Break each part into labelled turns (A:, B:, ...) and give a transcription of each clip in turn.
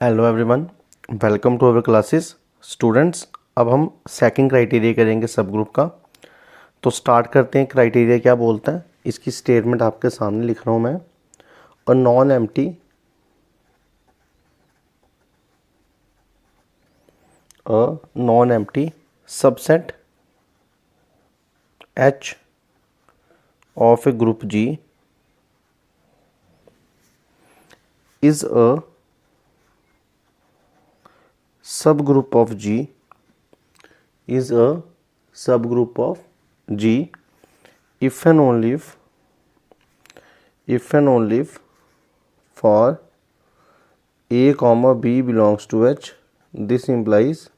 A: Hello everyone, welcome to our classes. Students, अब हम second criteria करेंगे सब ग्रुप का। तो स्टार्ट करते हैं। क्राइटेरिया क्या बोलता है, इसकी स्टेटमेंट आपके सामने लिख रहा हूँ मैं। और non empty subset H of a group G is a subgroup of G is a subgroup of G if and only if for A comma B belongs to H, this implies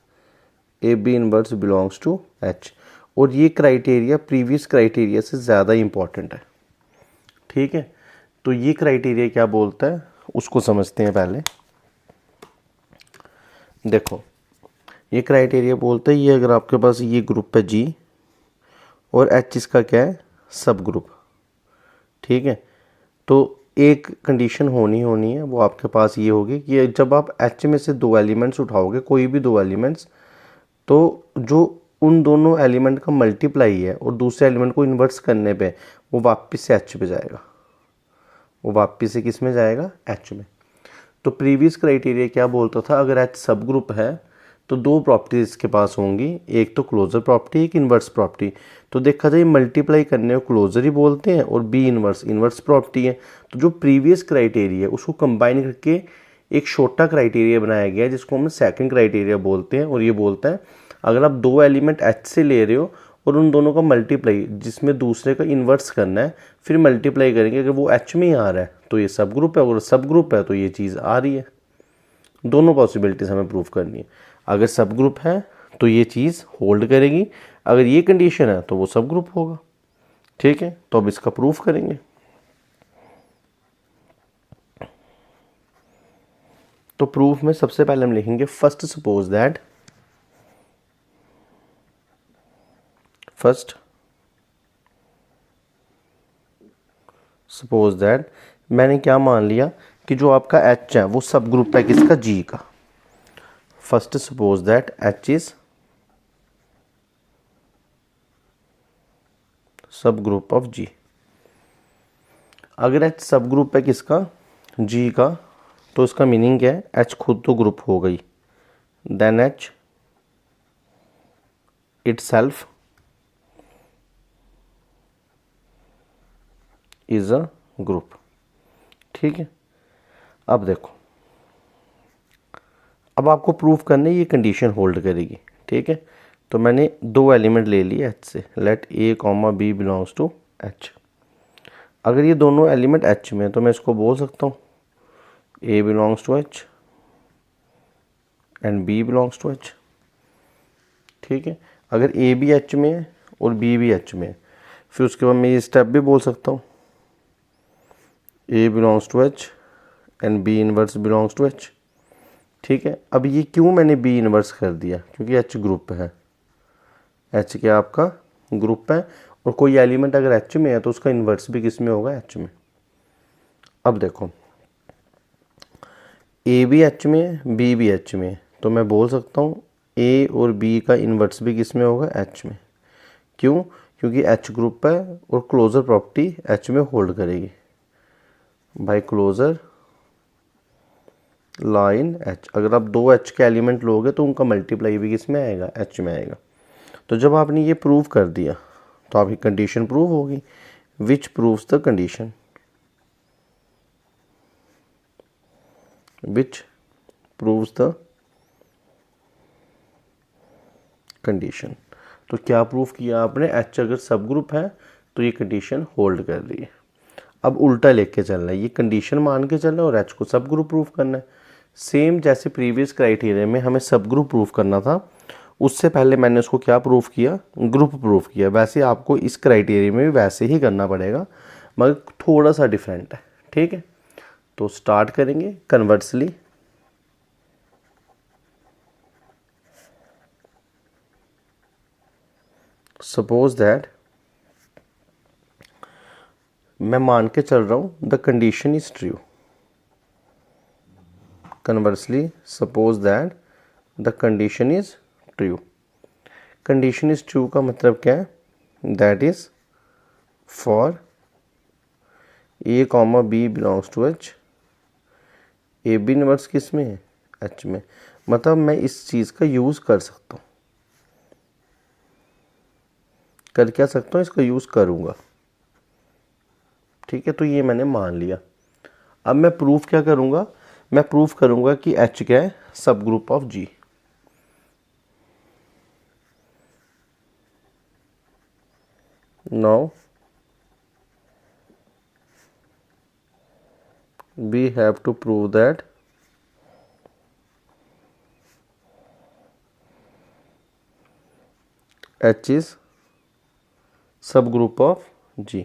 A: A B inverse belongs to H. और ये criteria previous criteria से ज़्यादा important है। ठीक है, तो ये criteria क्या बोलता है उसको समझते हैं पहले। देखो, ये क्राइटेरिया बोलता है ये अगर आपके पास ये ग्रुप है जी और एच इसका क्या है, सब ग्रुप। ठीक है, तो एक कंडीशन होनी है, वो आपके पास ये होगी कि जब आप एच में से दो एलिमेंट्स उठाओगे, कोई भी दो एलिमेंट्स, तो जो उन दोनों एलिमेंट का मल्टीप्लाई है और दूसरे एलिमेंट को इन्वर्स करने पे वो वापस से एच पे जाएगा। वो वापस से किस में जाएगा, एच में। तो प्रीवियस क्राइटेरिया क्या बोलता था, अगर एच सब ग्रुप है तो दो प्रॉपर्टीज इसके पास होंगी, एक तो क्लोजर प्रॉपर्टी, एक इन्वर्स प्रॉपर्टी। तो देखा जाए मल्टीप्लाई करने को क्लोजर ही बोलते हैं और बी इन्वर्स प्रॉपर्टी है। तो जो प्रीवियस क्राइटेरिया है उसको कंबाइन करके एक छोटा क्राइटेरिया बनाया गया है जिसको हम सेकंड क्राइटेरिया बोलते हैं। और ये बोलता है अगर आप दो एलिमेंट एच से ले रहे हो और उन दोनों का मल्टीप्लाई जिसमें दूसरे का इन्वर्स करना है, फिर मल्टीप्लाई करेंगे, अगर वो एच में ही आ रहा है तो ये सब ग्रुप है, अगर सब ग्रुप है तो ये चीज़ आ रही है। दोनों पॉसिबिलिटीज हमें प्रूव करनी है। अगर सब ग्रुप है तो ये चीज़ होल्ड करेगी, अगर ये कंडीशन है तो वो सब ग्रुप होगा। ठीक है, तो अब इसका प्रूफ करेंगे। तो प्रूफ में सबसे पहले हम लिखेंगे फर्स्ट सपोज दैट मैंने क्या मान लिया कि जो आपका एच है वो सब ग्रुप है किसका, जी का। First suppose that H is सब ग्रुप ऑफ जी। अगर एच सब ग्रुप है किसका, जी का, तो इसका मीनिंग क्या है, एच खुद तो ग्रुप हो गई, then H itself is a group. ठीक है, अब देखो, अब आपको प्रूफ करने ये कंडीशन होल्ड करेगी। ठीक है, तो मैंने दो एलिमेंट ले लिए एच से, let A comma B belongs to H. अगर ये दोनों एलिमेंट एच में है तो मैं इसको बोल सकता हूँ A belongs to H and B belongs to H. ठीक है, अगर ए भी एच में है और बी भी एच में है, फिर उसके बाद मैं ये स्टेप भी बोल सकता हूँ A belongs to H and B inverse belongs to H. ठीक है, अब ये क्यों मैंने बी इनवर्स कर दिया, क्योंकि एच ग्रुप है। एच क्या आपका ग्रुप है और कोई एलिमेंट अगर एच में है तो उसका इन्वर्स भी किस में होगा, एच में। अब देखो, ए भी एच में है, बी भी एच में है, तो मैं बोल सकता हूँ ए और बी का इन्वर्स भी किस में होगा, एच में। क्यों, क्योंकि एच ग्रुप है और क्लोजर प्रॉपर्टी एच में होल्ड करेगी बाय क्लोजर लाइन एच। अगर आप दो एच के एलिमेंट लोगे तो उनका मल्टीप्लाई भी किस में आएगा, एच में आएगा। तो जब आपने ये प्रूव कर दिया तो आपकी कंडीशन प्रूव होगी, which proves the condition, which proves the condition. तो क्या प्रूफ किया आपने, एच अगर सब ग्रुप है तो ये कंडीशन होल्ड कर रही है। अब उल्टा लेके चलना है, ये कंडीशन मान के चलना है और एच को सब ग्रुप प्रूफ करना है। सेम जैसे प्रीवियस क्राइटेरिया में हमें सब ग्रुप प्रूफ करना था, उससे पहले मैंने उसको क्या प्रूफ किया, ग्रुप प्रूफ किया। वैसे आपको इस क्राइटेरिया में भी वैसे ही करना पड़ेगा, मगर थोड़ा सा डिफरेंट है। ठीक है, तो स्टार्ट करेंगे कन्वर्सली। सपोज दैट मैं मान के चल रहा हूं the condition is true. Conversely suppose that the condition is true. Condition is true का मतलब क्या है? That is for A comma B belongs to H. A B inverse किस में है? एच में। मतलब मैं इस चीज़ का यूज़ कर सकता हूँ। कर क्या सकता हूँ? इसका यूज़ करूँगा। ठीक है, तो ये मैंने मान लिया। अब मैं प्रूफ क्या करूँगा? मैं प्रूफ करूँगा कि एच क्या है? Subgroup of G. Now we have to prove that H is subgroup of G।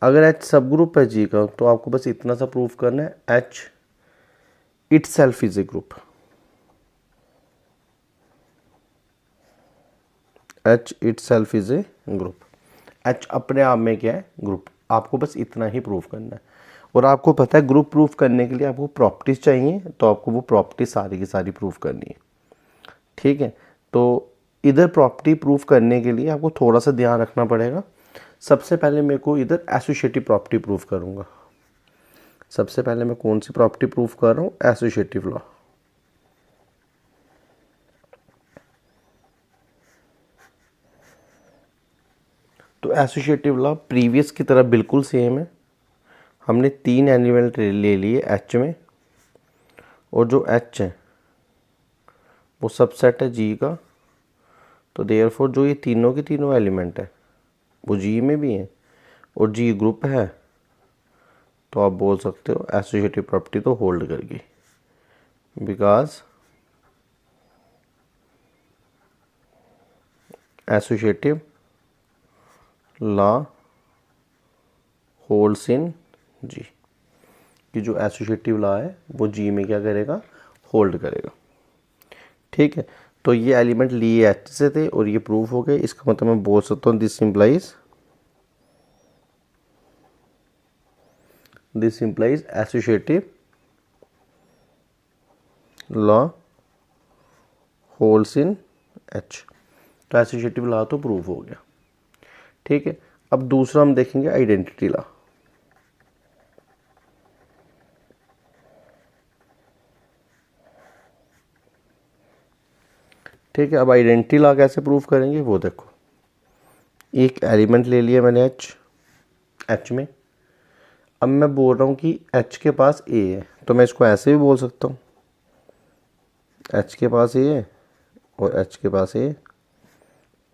A: अगर H सबग्रुप है G का तो आपको बस इतना सा प्रूफ करना है, H itself is a group। H itself is a group। H अपने आप में क्या है? ग्रुप। आपको बस इतना ही प्रूफ करना है। और आपको पता है ग्रुप प्रूफ करने के लिए आपको प्रॉपर्टीज चाहिए, तो आपको वो प्रॉपर्टी सारी की सारी प्रूफ करनी है। ठीक है, तो इधर प्रॉपर्टी प्रूफ करने के लिए आपको थोड़ा सा ध्यान रखना पड़ेगा। सबसे पहले मेरे को इधर एसोसिएटिव प्रॉपर्टी प्रूफ करूंगा। सबसे पहले मैं कौन सी प्रॉपर्टी प्रूफ कर रहा हूँ? Associative law. तो एसोसिएटिव लॉ प्रीवियस की तरह बिल्कुल सेम है। हमने 3 एलिमेंट ले लिए एच में, और जो एच है वो सबसेट है जी का। तो देयरफॉर जो ये तीनों के तीनों एलिमेंट है वो जी में भी हैं और जी ग्रुप है, तो आप बोल सकते हो एसोसिएटिव प्रॉपर्टी तो होल्ड करगी, बिकॉज एसोसिएटिव लॉ होल्ड्स इन जी। कि जो एसोसिएटिव लॉ है वो जी में क्या करेगा? होल्ड करेगा। ठीक है, तो ये एलिमेंट लिए एच से थे और ये प्रूफ हो गए। इसका मतलब मैं बोल सकता हूँ this implies associative law holds in H. तो एसोसिएटिव लॉ तो प्रूफ हो गया। ठीक है, अब दूसरा हम देखेंगे आइडेंटिटी लॉ। ठीक है, अब आइडेंटिटी लॉ कैसे प्रूफ करेंगे वो देखो। एक एलिमेंट ले लिया मैंने एच में। अब मैं बोल रहा हूँ कि एच के पास ए है, तो मैं इसको ऐसे भी बोल सकता हूँ, एच के पास ए है और एच के पास ए।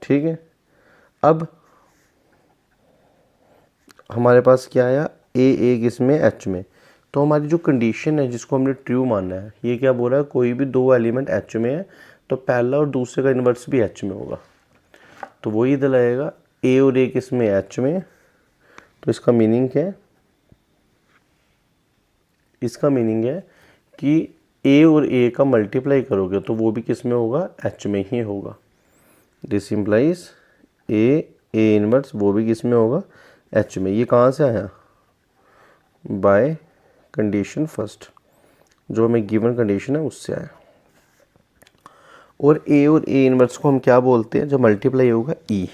A: ठीक है, अब हमारे पास क्या आया? ए किस में? एच में। तो हमारी जो कंडीशन है जिसको हमने ट्रू मानना है, ये क्या बोल रहा है? कोई भी दो एलिमेंट एच में है तो पहला और दूसरे का इन्वर्स भी एच में होगा। तो वही इधर लगेगा, ए और ए किस में? एच में। तो इसका मीनिंग क्या है? इसका मीनिंग है कि ए और ए का मल्टीप्लाई करोगे तो वो भी किस में होगा? एच में ही होगा। दिस इम्प्लाइज ए इनवर्स वो भी किस में होगा? एच में। ये कहाँ से आया? बाय कंडीशन फर्स्ट, जो हमें गिवन कंडीशन है उससे आया। और ए इनवर्स को हम क्या बोलते हैं? जब मल्टीप्लाई होगा ई,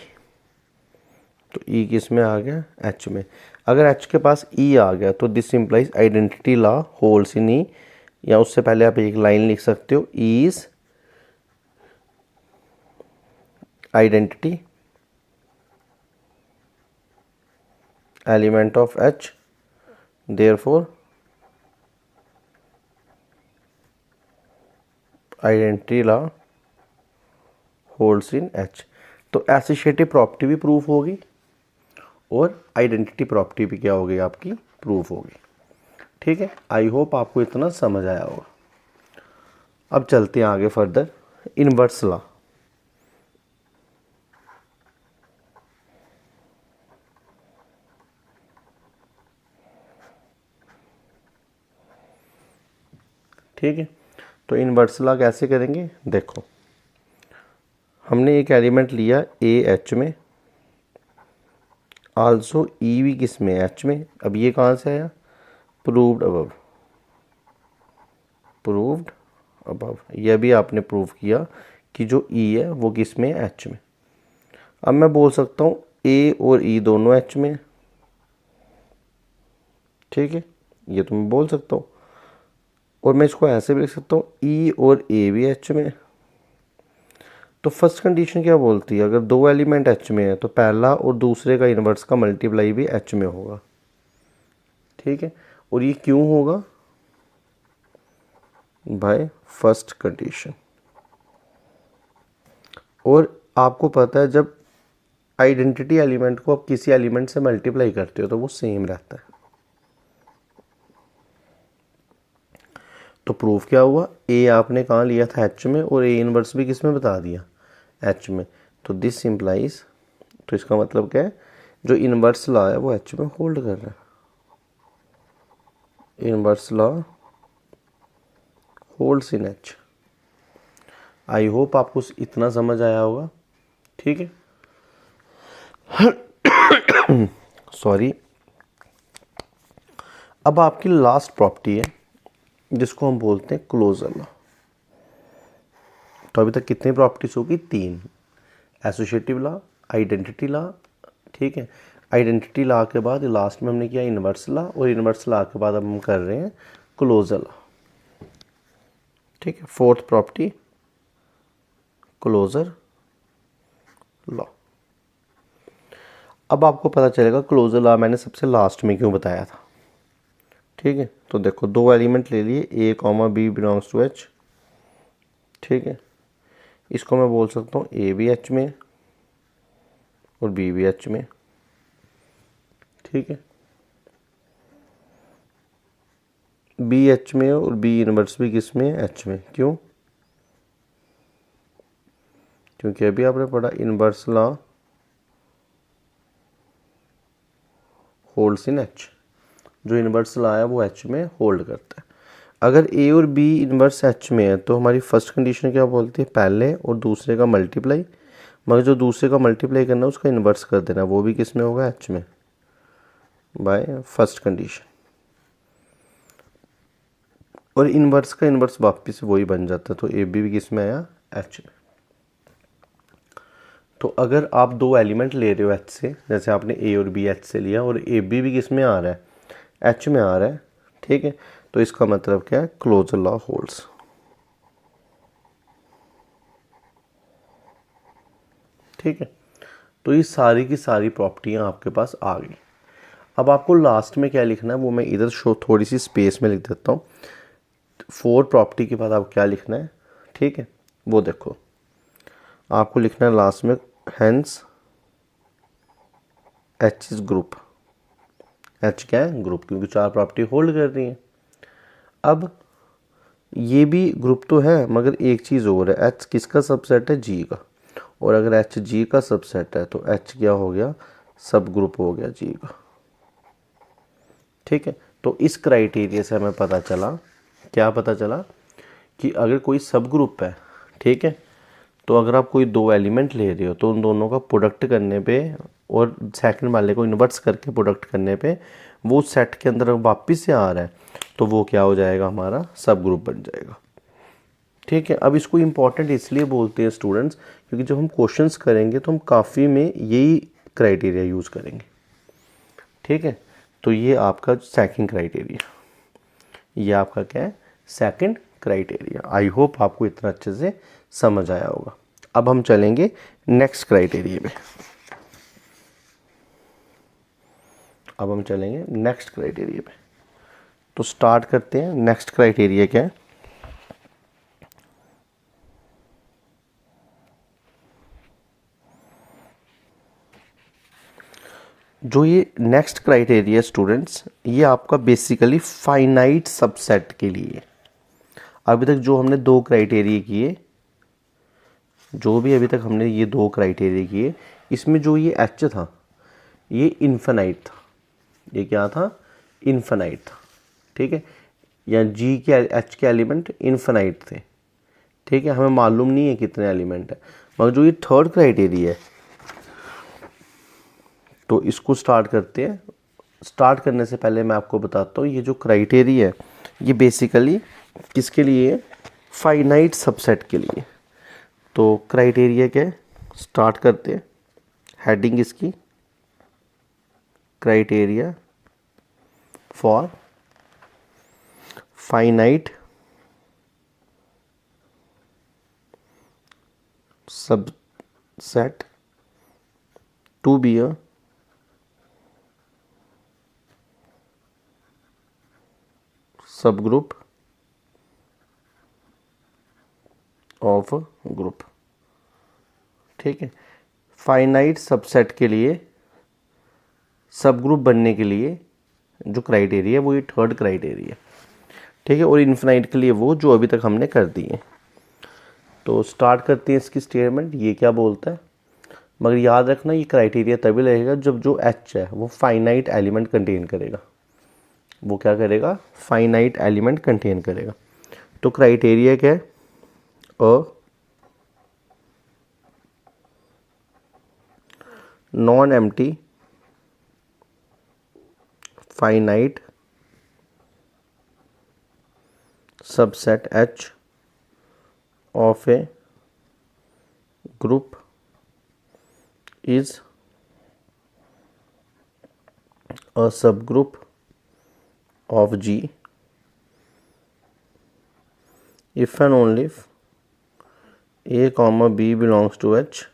A: तो ई किस में आ गया? एच में। अगर एच के पास ई आ गया तो this implies identity law holds in E, या उससे पहले आप एक लाइन लिख सकते हो, E is identity element of H, therefore identity law holds in H. तो एसोसिएटिव प्रॉपर्टी भी प्रूफ होगी और आइडेंटिटी प्रॉपर्टी भी क्या होगी? आपकी प्रूफ होगी। ठीक है, आई होप आपको इतना समझ आया होगा। अब चलते हैं आगे फर्दर, इनवर्स लॉ। ठीक है, तो इनवर्स लॉ कैसे करेंगे? देखो, हमने एक एलिमेंट लिया ए एच में, आल्सो ई भी किस में? एच में। अब ये कहाँ से आया? Proved above. प्रूव्ड अबव, यह भी आपने प्रूव किया कि जो ई है वो किस में, एच में। अब मैं बोल सकता हूँ ए और ई दोनों एच में, ठीक है, ये तो मैं बोल सकता हूँ। और मैं इसको ऐसे भी लिख सकता हूँ ई और ए भी एच में। तो फर्स्ट कंडीशन क्या बोलती है, अगर दो एलिमेंट एच में है तो पहला और दूसरे का इन्वर्स का मल्टीप्लाई भी एच में होगा, ठीक है। और ये क्यों होगा, बाय फर्स्ट कंडीशन। और आपको पता है जब आइडेंटिटी एलिमेंट को आप किसी एलिमेंट से मल्टीप्लाई करते हो तो वो सेम रहता है। तो प्रूफ क्या हुआ, ए आपने कहाँ लिया था, एच में, और ए इनवर्स भी किस में बता दिया, एच में। तो दिस इम्प्लाइज, तो इसका मतलब क्या है, जो इनवर्स लॉ है वो एच में होल्ड कर रहा है। Inverse law holds in H. I hope आपको इतना समझ आया होगा, ठीक है। सॉरी। अब आपकी लास्ट प्रॉपर्टी है जिसको हम बोलते हैं क्लोजर लॉ। तो अभी तक कितनी प्रॉपर्टीज होगी, 3, एसोसिएटिव लॉ, आइडेंटिटी लॉ, ठीक है। आइडेंटिटी लॉ के बाद लास्ट में हमने किया इनवर्स लॉ, और इनवर्स लॉ के बाद अब हम कर रहे हैं क्लोजर लॉ, ठीक है। Fourth property closure law. अब आपको पता चलेगा क्लोजर लॉ मैंने सबसे लास्ट में क्यों बताया था, ठीक है। तो देखो दो एलिमेंट ले लिए, A comma B belongs to H, ठीक है। इसको मैं बोल सकता हूँ ए भी एच में और बी भी एच में, ठीक है। बी एच में और बी इनवर्स भी किस में, एच में। क्यों, क्योंकि अभी आपने पढ़ा inverse law holds in H. जो इनवर्स लॉ है वो एच में होल्ड करता है। अगर ए और बी इनवर्स एच में है तो हमारी फर्स्ट कंडीशन क्या बोलती है, पहले और दूसरे का मल्टीप्लाई, मगर जो दूसरे का मल्टीप्लाई करना है उसका इन्वर्स कर देना, वो भी किस में होगा, एच में, बाय फर्स्ट कंडीशन। और इन्वर्स का इन्वर्स वापस वही बन जाता है, तो ए बी भी किस में आया, एच में। तो अगर आप दो एलिमेंट ले रहे हो एच से, जैसे आपने ए और बी एच से लिया और ए बी भी किस में आ रहा है, एच में आ रहा है, ठीक है। तो इसका मतलब क्या है, क्लोजर लॉ होल्ड्स, ठीक है। तो ये सारी की सारी प्रॉपर्टियां आपके पास आ गई। अब आपको लास्ट में क्या लिखना है वो मैं इधर थोड़ी सी स्पेस में लिख देता हूँ। 4 प्रॉपर्टी के बाद आप क्या लिखना है, ठीक है, वो देखो। आपको लिखना है लास्ट में hence H is group. H क्या है, ग्रुप, क्योंकि 4 प्रॉपर्टी होल्ड कर रही है। अब ये भी ग्रुप तो है, मगर एक चीज़ और है, एच किसका सबसेट है, जी का। और अगर एच जी का सबसेट है तो एच क्या हो गया, सब ग्रुप हो गया जी का, ठीक है। तो इस क्राइटेरिया से हमें पता चला, क्या पता चला, कि अगर कोई सब ग्रुप है, ठीक है, तो अगर आप कोई दो एलिमेंट ले रहे हो तो उन दोनों का प्रोडक्ट करने पे और सेकंड वाले को इन्वर्स करके प्रोडक्ट करने पे वो सेट के अंदर वापस से आ रहा है, तो वो क्या हो जाएगा, हमारा सब ग्रुप बन जाएगा, ठीक है। अब इसको इम्पॉर्टेंट इसलिए बोलते हैं स्टूडेंट्स, क्योंकि जब हम क्वेश्चंस करेंगे तो हम काफ़ी में यही क्राइटेरिया यूज़ करेंगे, ठीक है। तो ये आपका सेकंड क्राइटेरिया, ये आपका क्या है, सेकंड क्राइटेरिया। आई होप आपको इतना अच्छे से समझ आया होगा। अब हम चलेंगे नेक्स्ट क्राइटेरिया पे। अब हम चलेंगे नेक्स्ट क्राइटेरिया पे। तो स्टार्ट करते हैं, नेक्स्ट क्राइटेरिया क्या है, जो ये नेक्स्ट क्राइटेरिया स्टूडेंट्स, ये आपका बेसिकली फाइनाइट सबसेट के लिए। अभी तक जो हमने दो क्राइटेरिया किए, जो भी अभी तक हमने ये दो क्राइटेरिया किए, इसमें जो ये एच था ये इन्फिनाइट था। ये क्या था, इन्फिनाइट था, ठीक है। या जी के एच के एलिमेंट इन्फिनाइट थे, ठीक है। हमें मालूम नहीं है कितने एलिमेंट है, मगर जो ये थर्ड क्राइटेरिया है, तो इसको स्टार्ट करते हैं। स्टार्ट करने से पहले मैं आपको बताता हूँ, ये जो क्राइटेरिया है ये बेसिकली किसके लिए? फाइनाइट सबसेट के लिए। तो क्राइटेरिया क्या है? स्टार्ट करते हैं। हेडिंग इसकी criteria for finite subset to be a subgroup of group. ठीक है, फाइनाइट सबसेट के लिए सब ग्रुप बनने के लिए जो क्राइटेरिया है वो ये थर्ड क्राइटेरिया। ठीक है, और इन्फिनाइट के लिए वो जो अभी तक हमने कर दिए। तो स्टार्ट करते हैं इसकी स्टेटमेंट। ये क्या बोलता है? मगर याद रखना ये क्राइटेरिया तभी लगेगा जब जो एच है वो फाइनाइट एलिमेंट कंटेन करेगा। वो क्या करेगा? फाइनाइट एलिमेंट कंटेन करेगा। तो क्राइटेरिया क्या है? A non empty finite subset H of a group is a subgroup of G if and only if A comma B belongs to H,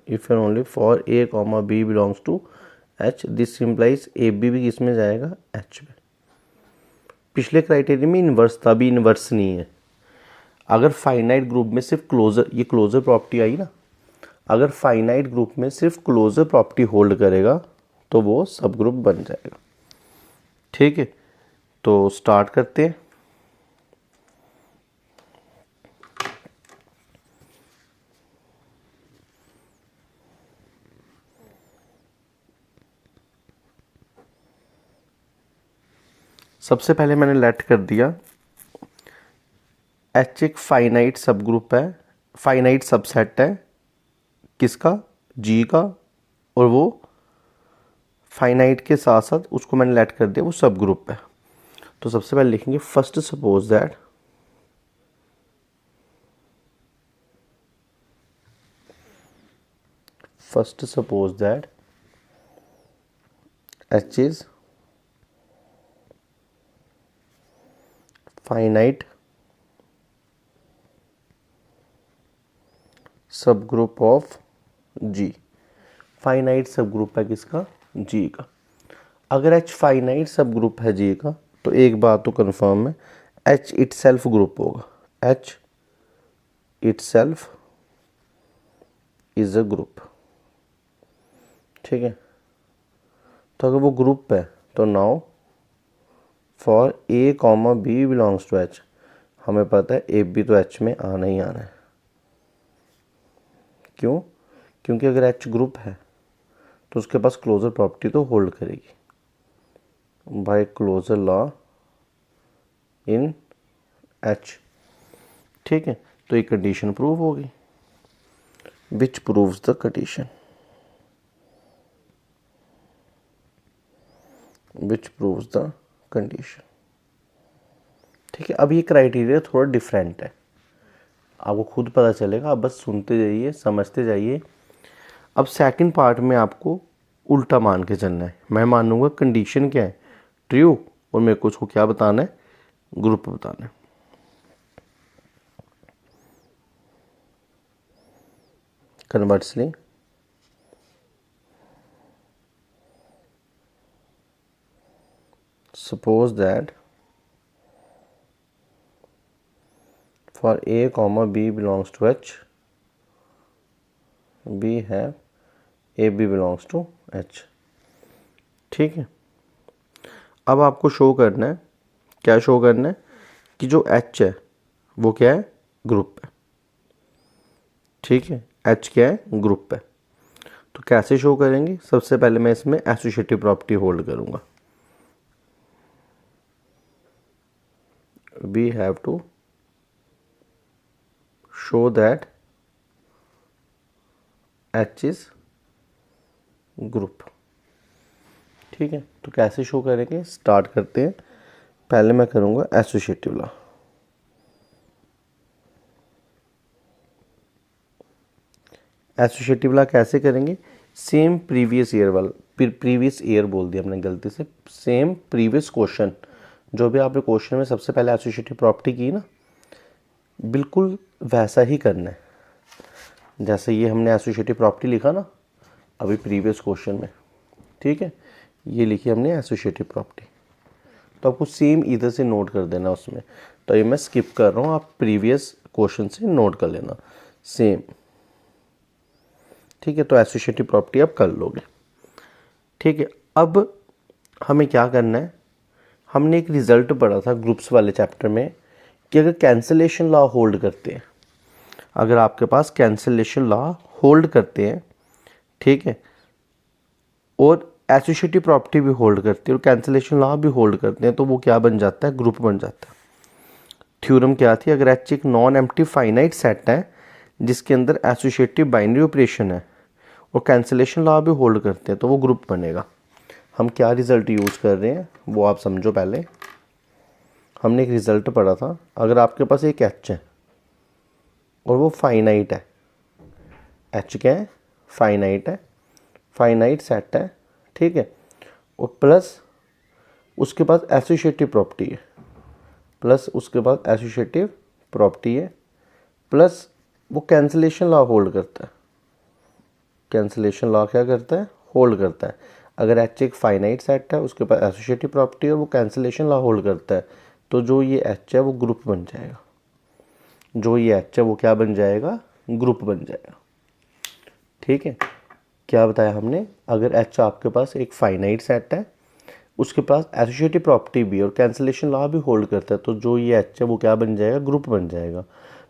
A: if and only for A comma B belongs to H, this implies AB भी किस में जाएगा? H में। पिछले criteria में inverse था, अभी inverse नहीं है। अगर फाइनाइट ग्रुप में सिर्फ क्लोजर, ये क्लोजर प्रॉपर्टी आई ना, अगर फाइनाइट ग्रुप में सिर्फ क्लोजर प्रॉपर्टी होल्ड करेगा तो वो सब ग्रुप बन जाएगा। ठीक है, तो स्टार्ट करते हैं। सबसे पहले मैंने लेट कर दिया एच एक फाइनाइट सब ग्रुप है, फाइनाइट सबसेट है किसका? जी का। और वो फाइनाइट के साथ साथ उसको मैंने लेट कर दिया वो सब ग्रुप है। तो सबसे पहले लिखेंगे first suppose that H is finite subgroup of G। Finite subgroup है किसका? G का। अगर H फाइनाइट सबग्रुप है G का तो एक बात तो कंफर्म है, H इटसेल्फ ग्रुप होगा। H itself is a group. ठीक है, तो अगर वो ग्रुप है तो now for A comma B belongs to H, हमें पता है ए बी तो H में आना ही आना है। क्यों? क्योंकि अगर H ग्रुप है तो उसके पास क्लोजर प्रॉपर्टी तो होल्ड करेगी by closure law in H। ठीक है, तो ये कंडीशन प्रूव होगी, which proves the condition, which proves the condition. ठीक है, अब ये क्राइटेरिया थोड़ा डिफरेंट है, आपको खुद पता चलेगा, आप बस सुनते जाइए, समझते जाइए। अब सेकंड पार्ट में आपको उल्टा मान के चलना है। मैं मानूंगा कंडीशन क्या है? ट्रू, और मेरे को उसको क्या बताना है? ग्रुप बताना है। Conversely suppose that for A comma B belongs to H, we have AB belongs to H। ठीक है, अब आपको शो करना है, क्या शो करना है? कि जो H है वो क्या है? ग्रुप है। ठीक है, H क्या है? ग्रुप है। तो कैसे शो करेंगे? सबसे पहले मैं इसमें एसोसिएटिव प्रॉपर्टी होल्ड करूंगा। We have to show that H is group. ठीक है, तो कैसे शो करेंगे? स्टार्ट करते हैं। पहले मैं करूँगा एसोसिएटिव लॉ। एसोसिएटिव लॉ कैसे करेंगे? सेम प्रीवियस ईयर वाला, प्रीवियस ईयर बोल दिया हमने गलती से, सेम प्रीवियस क्वेश्चन, जो भी आपने क्वेश्चन में सबसे पहले एसोसिएटिव प्रॉपर्टी की ना, बिल्कुल वैसा ही करना है। जैसे ये हमने एसोसिएटिव प्रॉपर्टी लिखा ना अभी प्रीवियस क्वेश्चन में, ठीक है, ये लिखी हमने एसोसिएटिव प्रॉपर्टी, तो आपको सेम इधर से नोट कर देना उसमें। तो ये मैं स्किप कर रहा हूँ, आप प्रीवियस क्वेश्चन से नोट कर लेना सेम, ठीक है। तो एसोसिएटिव प्रॉपर्टी आप कर लोगे, ठीक है। अब हमें क्या करना है, हमने एक रिजल्ट पढ़ा था ग्रुप्स वाले चैप्टर में कि अगर कैंसलेशन लॉ होल्ड करते हैं, अगर आपके पास कैंसलेशन लॉ होल्ड करते हैं, ठीक है, और एसोसिएटिव प्रॉपर्टी भी होल्ड करती है और कैंसलेशन लॉ भी होल्ड करते हैं, तो वो क्या बन जाता है? ग्रुप बन जाता है। थ्योरम क्या थी? अगर एच एक नॉन एम्प्टी फाइनाइट सेट है जिसके अंदर एसोसिएटिव बाइनरी ऑपरेशन है और कैंसलेशन लॉ भी होल्ड करते हैं, तो वो ग्रुप बनेगा। हम क्या रिजल्ट यूज़ कर रहे हैं वो आप समझो। पहले हमने एक रिजल्ट पढ़ा था, अगर आपके पास एक एच है और वो फाइनाइट है, एच क्या है? फाइनाइट है, फाइनाइट सेट है, ठीक है, और प्लस उसके पास एसोसिएटिव प्रॉपर्टी है, प्लस उसके पास एसोसिएटिव प्रॉपर्टी है, प्लस वो कैंसलेशन लॉ होल्ड करता है। कैंसलेशन लॉ क्या करता है? होल्ड करता है। अगर एच एक फाइनाइट सेट है, उसके पास एसोसिएटिव प्रॉपर्टी है और वो कैंसलेशन लॉ होल्ड करता है, तो जो ये एच है वो ग्रुप बन जाएगा। जो ये एच है वो क्या बन जाएगा? ग्रुप बन जाएगा, ठीक है। क्या बताया हमने? अगर एच आपके पास एक फाइनाइट सेट है, उसके पास एसोसिएटिव प्रॉपर्टी भी और कैंसलेशन लॉ भी होल्ड करता है, तो जो ये एच है वो क्या बन जाएगा? ग्रुप बन जाएगा।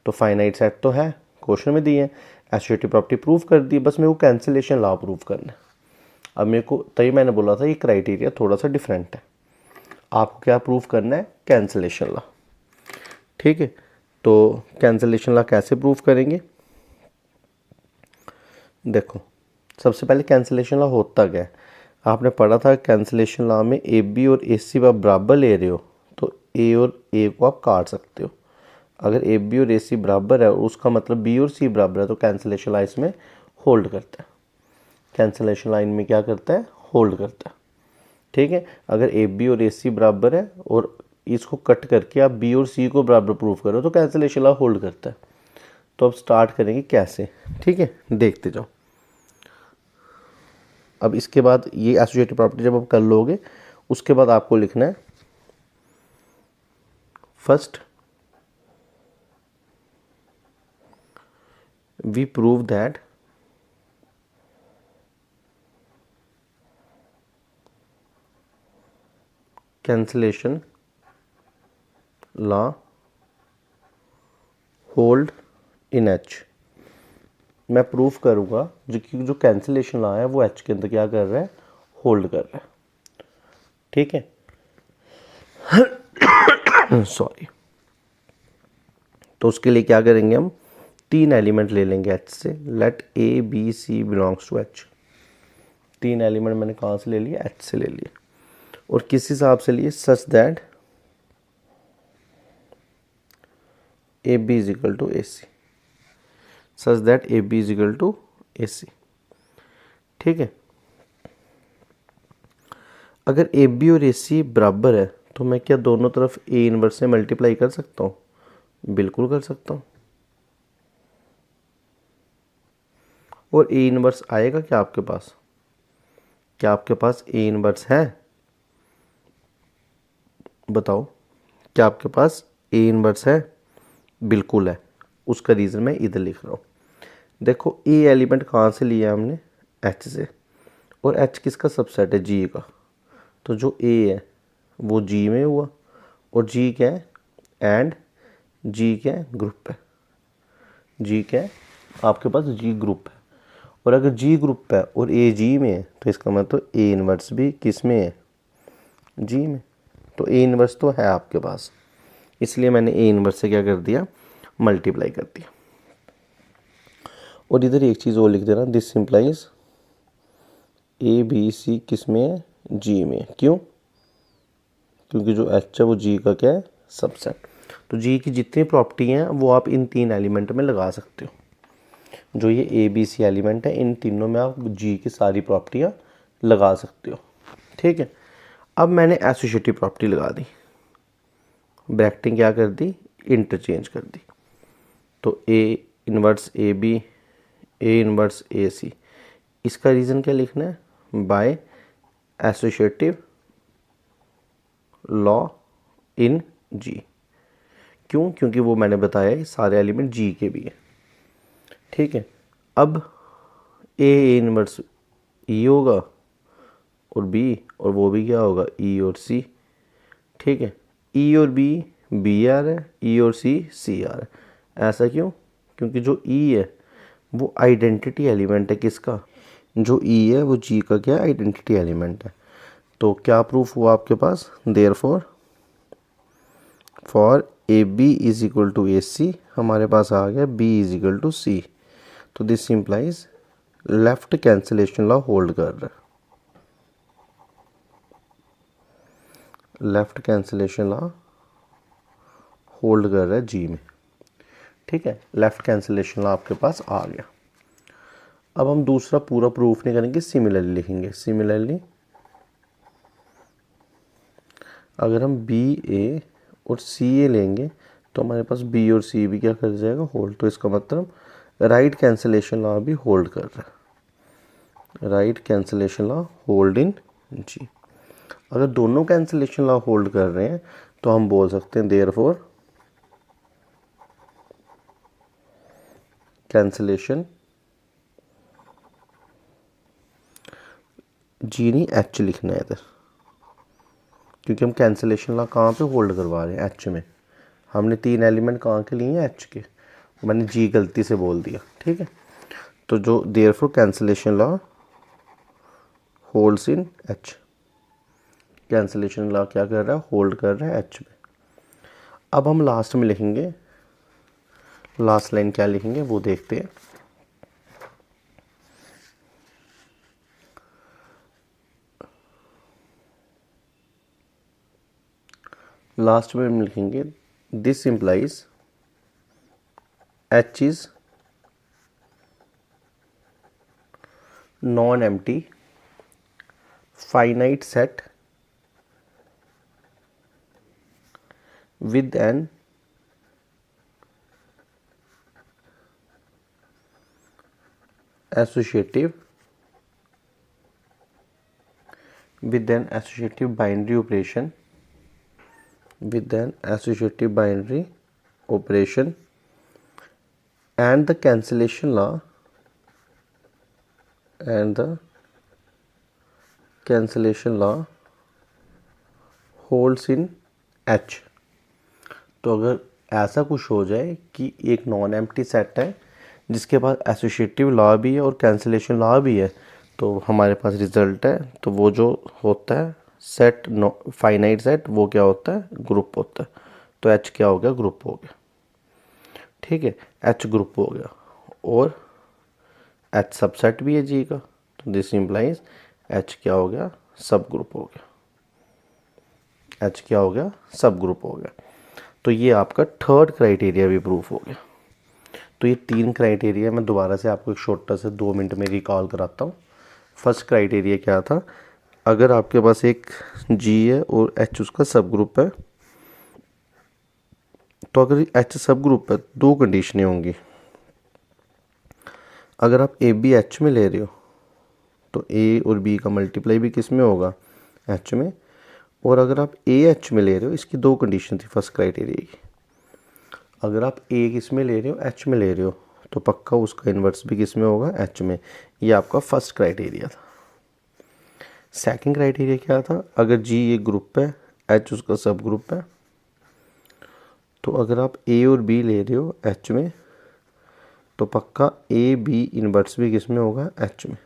A: तो फाइनाइट सेट तो है, क्वेश्चन में दी है, एसोसिएटिव प्रॉपर्टी प्रूव कर दी, बस मेरे को कैंसलेशन लॉ प्रूव करना है। अब मेरे को, तभी मैंने बोला था ये क्राइटेरिया थोड़ा सा डिफरेंट है। आपको क्या प्रूव करना है? कैंसलेशन लॉ, ठीक है। तो कैंसलेशन लॉ कैसे प्रूव करेंगे? देखो, सबसे पहले कैंसलेशन लॉ होता क्या है? आपने पढ़ा था कैंसलेशन लॉ में ए बी और ए सी आप बराबर ले रहे हो तो ए और ए को आप काट सकते हो। अगर ए बी और ए सी बराबर है, उसका मतलब बी और सी बराबर है, तो कैंसलेशन लॉ इसमें होल्ड करता है। कैंसलेशन लाइन में क्या करता है? होल्ड करता है, ठीक है। अगर ए बी और ए सी बराबर है और इसको कट करके आप बी और सी को बराबर प्रूव करो तो कैंसलेशन लॉ होल्ड करता है। तो अब स्टार्ट करेंगे कैसे, ठीक है, देखते जाओ। अब इसके बाद ये एसोसिएटिव प्रॉपर्टी जब आप कर लोगे, उसके बाद आपको लिखना है first we prove that cancellation law hold in H. मैं प्रूफ करूंगा जो कैंसलेशन लॉ है वो एच के अंदर क्या कर रहा है? होल्ड कर रहा है, ठीक है। सॉरी। तो उसके लिए क्या करेंगे? हम 3 एलिमेंट ले लेंगे एच से। Let A B C belongs to H. 3 element मैंने कहाँ से ले लिए? एच से ले लिए। और किस हिसाब से लिए? Such that A B is equal to A C. Such that A B is equal to A C, ठीक है। अगर ए बी और ए सी बराबर है तो मैं क्या दोनों तरफ ए इनवर्स से मल्टीप्लाई कर सकता हूँ? बिल्कुल कर सकता हूँ। और ए इनवर्स आएगा क्या आपके पास? क्या आपके पास ए इनवर्स है? बताओ, क्या आपके पास ए इनवर्स है? बिल्कुल है। उसका रीज़न मैं इधर लिख रहा हूँ। देखो, ए एलिमेंट कहाँ से लिया हमने? एच से। और एच किसका सबसेट है? जी का। तो जो ए है वो जी में हुआ, और जी क्या है? एंड जी क्या है? ग्रुप है। जी क्या है? आपके पास जी ग्रुप है। और अगर जी ग्रुप है और ए जी में है तो इसका मतलब ए इनवर्स भी किस में है? जी में। तो ए इनवर्स तो है आपके पास, इसलिए मैंने ए इनवर्स से क्या कर दिया? मल्टीप्लाई कर दिया। और इधर एक चीज़ और लिख देना, this simplifies A B C किस में है? जी में। क्यों? क्योंकि जो एच है वो जी का क्या है, सबसेट। तो जी की जितनी प्रॉपर्टी हैं वो आप इन 3 एलिमेंट में लगा सकते हो। जो ये ए बी सी एलिमेंट है इन तीनों में आप जी की सारी प्रॉपर्टियाँ लगा सकते हो। ठीक है, अब मैंने एसोसिएटिव प्रॉपर्टी लगा दी, ब्रैकेटिंग क्या कर दी, इंटरचेंज कर दी। तो A inverse A B, A inverse A C, इसका रीज़न क्या लिखना है, by associative law in G. क्यों, क्योंकि वो मैंने बताया ये सारे एलिमेंट जी के भी हैं। ठीक है, अब ए इनवर्स ई होगा और बी, और वो भी क्या होगा, ई और सी। ठीक है, ई और बी आ रहा है, ई और सी आ रहा है। ऐसा क्यों, क्योंकि जो ई है वो आइडेंटिटी एलिमेंट है किसका, जो ई है वो जी का क्या आइडेंटिटी एलिमेंट है। तो क्या प्रूफ हुआ आपके पास, therefore for A B is equal to A C, हमारे पास आ गया B is equal to C. तो this implies left cancellation law hold कर रहा है, लेफ्ट कैंसिलेशन लॉ होल्ड कर रहा है जी में। ठीक है, लेफ्ट कैंसिलेशन लॉ आपके पास आ गया। अब हम दूसरा पूरा प्रूफ नहीं करेंगे, सिमिलरली लिखेंगे। सिमिलरली अगर हम बी ए और सी ए लेंगे तो हमारे पास बी और सी भी क्या कर जाएगा, होल्ड। तो इसका मतलब राइट कैंसिलेशन लॉ भी होल्ड कर रहा है, right cancellation law hold in G. अगर दोनों कैंसिलेशन लॉ होल्ड कर रहे हैं तो हम बोल सकते हैं देयरफॉर कैंसिलेशन जी नहीं एच लिखना है इधर, क्योंकि हम कैंसिलेशन लॉ कहाँ पे होल्ड करवा रहे हैं, एच में। हमने 3 एलिमेंट कहाँ के लिए हैं, एच के। मैंने जी गलती से बोल दिया। ठीक है, तो जो therefore cancellation law holds in H, cancellation law क्या कर रहा है, होल्ड कर रहा है एच में। अब हम लास्ट में लिखेंगे, लास्ट लाइन क्या लिखेंगे वो देखते हैं। लास्ट में हम लिखेंगे this implies H is non empty finite set with an associative binary operation, with an associative binary operation and the cancellation law holds in H। तो अगर ऐसा कुछ हो जाए कि एक नॉन एम्प्टी सेट है जिसके पास एसोसिएटिव लॉ भी है और कैंसिलेशन लॉ भी है, तो हमारे पास रिजल्ट है। तो वो जो होता है सेट, फाइनाइट सेट, वो क्या होता है, ग्रुप होता है। तो एच क्या हो गया, ग्रुप हो गया। ठीक है, एच ग्रुप हो गया और एच सबसेट भी है जी का। तो दिस इम्प्लाइज एच क्या हो गया, सब ग्रुप हो गया। एच क्या हो गया, सब ग्रुप हो गया। तो ये आपका थर्ड क्राइटेरिया भी प्रूफ हो गया। तो ये 3 क्राइटेरिया मैं दोबारा से आपको एक छोटा सा 2 मिनट में रिकॉल कराता हूँ। फर्स्ट क्राइटेरिया क्या था, अगर आपके पास एक जी है और एच उसका सब ग्रुप है, तो अगर एच सब ग्रुप है 2 कंडीशनें होंगी। अगर आप ए बी एच में ले रहे हो तो ए और बी का मल्टीप्लाई भी किस में होगा, एच में। और अगर आप ए एच में ले रहे हो, इसकी 2 कंडीशन थी फर्स्ट क्राइटेरिया की। अगर आप ए किस में ले रहे हो, एच में ले रहे हो, तो पक्का उसका इन्वर्स भी किस में होगा, एच में। ये आपका फर्स्ट क्राइटेरिया था। सेकंड क्राइटेरिया क्या था, अगर जी ये ग्रुप है, एच उसका सब ग्रुप है, तो अगर आप ए और बी ले रहे हो एच में, तो पक्का ए बी इन्वर्स भी किस में होगा, एच में।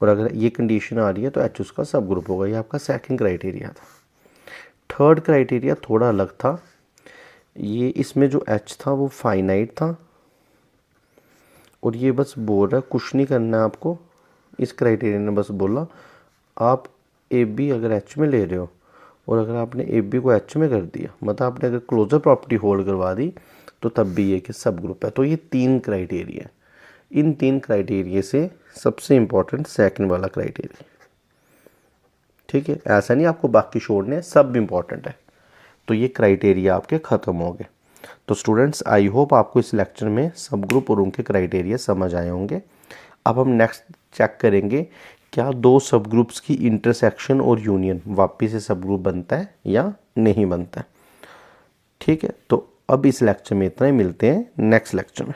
A: और अगर ये कंडीशन आ रही है तो एच उसका सब ग्रुप होगा। ये आपका सेकंड क्राइटेरिया था। थर्ड क्राइटेरिया थोड़ा अलग था। ये इसमें जो एच था वो फाइनाइट था, और ये बस बोल रहा है, कुछ नहीं करना है आपको। इस क्राइटेरिया ने बस बोला आप ए बी अगर एच में ले रहे हो और अगर आपने ए बी को एच में कर दिया, मतलब आपने अगर क्लोजर प्रॉपर्टी होल्ड करवा दी, तो तब भी ये कि सब ग्रुप है। तो ये 3 क्राइटेरिया है। इन 3 क्राइटेरिया से सबसे इंपॉर्टेंट सेकंड वाला क्राइटेरिया, ठीक है। ऐसा नहीं आपको बाकी छोड़ने, सब इंपॉर्टेंट है। तो ये क्राइटेरिया आपके ख़त्म हो गए। तो स्टूडेंट्स, आई होप आपको इस लेक्चर में सब ग्रुप और उनके क्राइटेरिया समझ आए होंगे। अब हम नेक्स्ट चेक करेंगे क्या 2 सब ग्रुप्स की इंटरसेक्शन और यूनियन वापस से सब ग्रुप बनता है या नहीं बनता है, ठीक है। तो अब इस लेक्चर में इतना ही, मिलते हैं नेक्स्ट लेक्चर में।